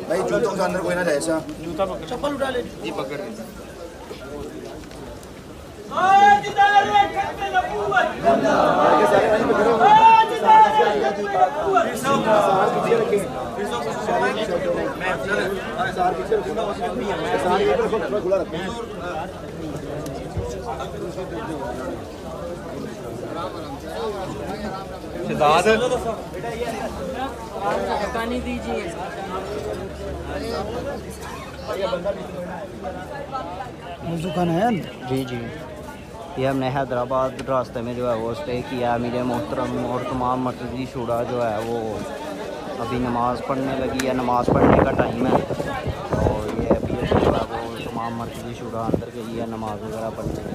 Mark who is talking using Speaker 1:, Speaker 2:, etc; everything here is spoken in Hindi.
Speaker 1: भाई जूतों के अंदर कोई ना जाए ऐसा।
Speaker 2: जूता पकड़, चप्पल उठा ले जी, पकड़
Speaker 3: पानी दीजिए।
Speaker 4: दुकान है
Speaker 5: जी जी, ये हमने हैदराबाद रास्ते में जो है वो स्टे किया है। मेरे मोहतरम और तमाम मर्कज़ी शुरा जो है वो अभी नमाज़ पढ़ने लगी है, नमाज़ पढ़ने का टाइम है। और ये अभी जो है वो तमाम मर्कज़ी शुरा अंदर गई है नमाज़ वगैरह पढ़ने।